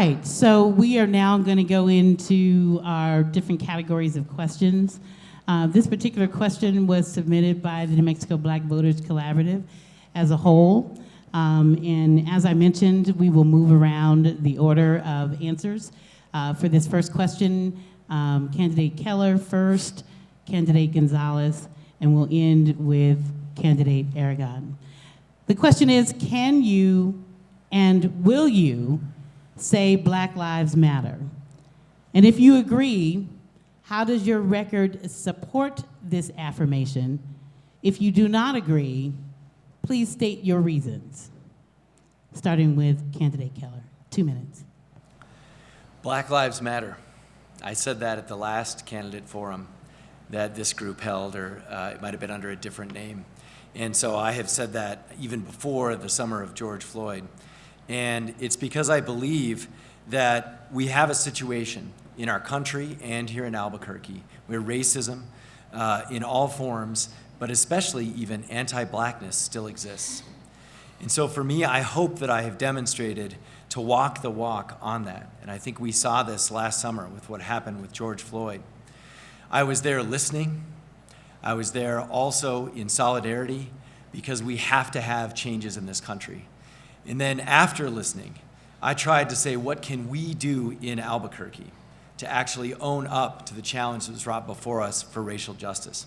right, so we are now going to go into our different categories of questions. This particular question was submitted by the New Mexico Black Voters Collaborative as a whole. And as I mentioned, we will move around the order of answers. For this first question, candidate Keller first, candidate Gonzalez, and we'll end with candidate Aragon. The question is, can you and will you say Black Lives Matter? And if you agree, how does your record support this affirmation? If you do not agree, please state your reasons. Starting with candidate Keller, 2 minutes. Black Lives Matter. I said that at the last candidate forum that this group held, or it might have been under a different name. And so I have said that even before the summer of George Floyd. And it's because I believe that we have a situation in our country and here in Albuquerque where racism in all forms, but especially even anti-Blackness, still exists. And so for me, I hope that I have demonstrated to walk the walk on that. And I think we saw this last summer with what happened with George Floyd. I was there listening. I was there also in solidarity because we have to have changes in this country. And then after listening, I tried to say, what can we do in Albuquerque to actually own up to the challenge that was brought before us for racial justice?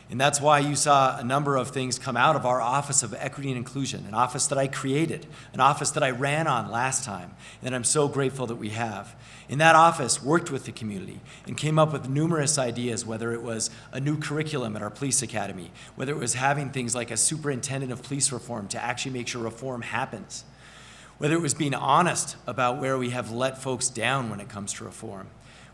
And that's why you saw a number of things come out of our Office of Equity and Inclusion, an office that I created, an office that I ran on last time, and I'm so grateful that we have. In that office, worked with the community and came up with numerous ideas, whether it was a new curriculum at our police academy, whether it was having things like a superintendent of police reform to actually make sure reform happens, whether it was being honest about where we have let folks down when it comes to reform,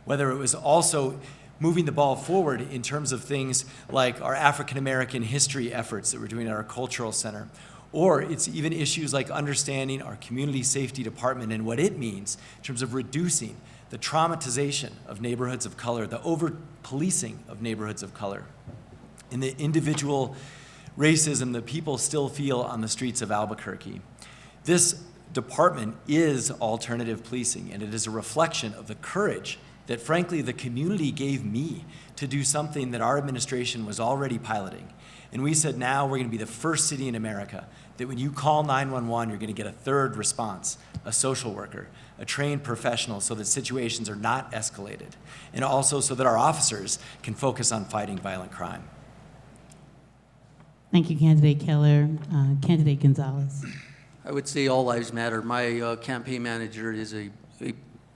whether it was also moving the ball forward in terms of things like our African American history efforts that we're doing at our cultural center, or it's even issues like understanding our community safety department and what it means in terms of reducing the traumatization of neighborhoods of color, the over-policing of neighborhoods of color, and the individual racism that people still feel on the streets of Albuquerque. This department is alternative policing, and it is a reflection of the courage that frankly the community gave me to do something that our administration was already piloting. And we said, now we're gonna be the first city in America that when you call 911, you're gonna get a third response, a social worker, a trained professional, so that situations are not escalated, and also so that our officers can focus on fighting violent crime. Thank you, candidate Keller. Candidate Gonzalez. I would say all lives matter. My campaign manager is a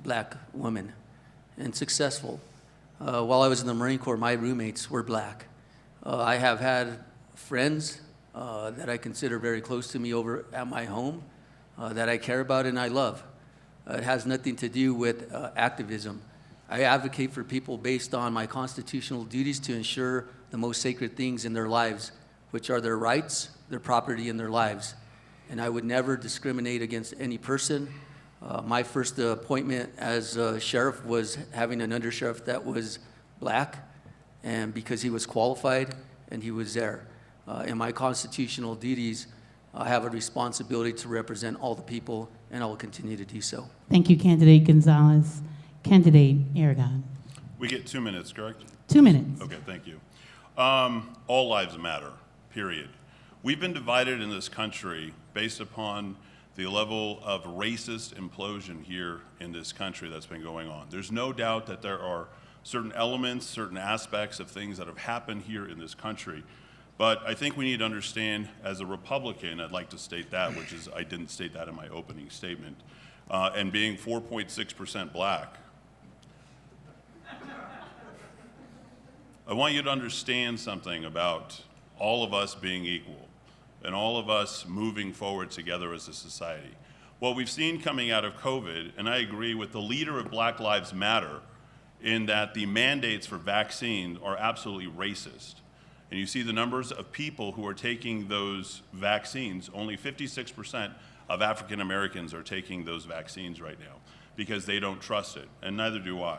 Black woman and successful. While I was in the Marine Corps, my roommates were Black. I have had friends that I consider very close to me over at my home that I care about and I love. It has nothing to do with activism. I advocate for people based on my constitutional duties to ensure the most sacred things in their lives, which are their rights, their property, and their lives. And I would never discriminate against any person. My first appointment as sheriff was having an undersheriff that was Black, and because he was qualified and he was there. In my constitutional duties, I have a responsibility to represent all the people, and I will continue to do so. Thank you, candidate Gonzalez. Candidate Aragon. We get 2 minutes, correct? 2 minutes. Okay, thank you. All lives matter, period. We've been divided in this country based upon the level of racist implosion here in this country that's been going on. There's no doubt that there are certain elements, certain aspects of things that have happened here in this country. But I think we need to understand, as a Republican, I'd like to state that, which is, I didn't state that in my opening statement, and being 4.6% Black, I want you to understand something about all of us being equal and all of us moving forward together as a society. What we've seen coming out of COVID, and I agree with the leader of Black Lives Matter, in that the mandates for vaccines are absolutely racist. And you see the numbers of people who are taking those vaccines, only 56% of African Americans are taking those vaccines right now because they don't trust it, and neither do I.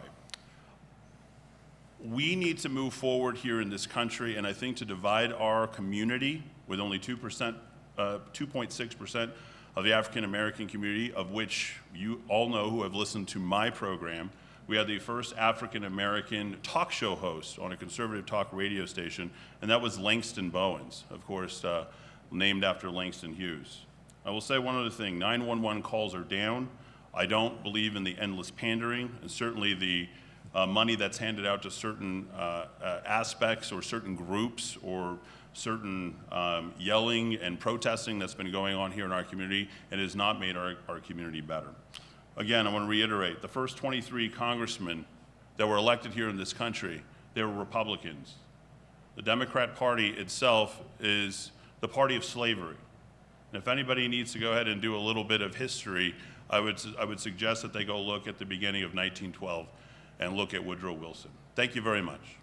We need to move forward here in this country, and I think to divide our community with only 2%, 2.6% of the African American community, of which you all know who have listened to my program. We had the first African American talk show host on a conservative talk radio station, and that was Langston Bowens, of course, named after Langston Hughes. I will say one other thing, 911 calls are down. I don't believe in the endless pandering, and certainly the money that's handed out to certain aspects or certain groups or certain yelling and protesting that's been going on here in our community, and has not made our community better. Again, I want to reiterate, the first 23 congressmen that were elected here in this country, they were Republicans. The Democrat Party itself is the party of slavery. And if anybody needs to go ahead and do a little bit of history, I would suggest that they go look at the beginning of 1912 and look at Woodrow Wilson. Thank you very much.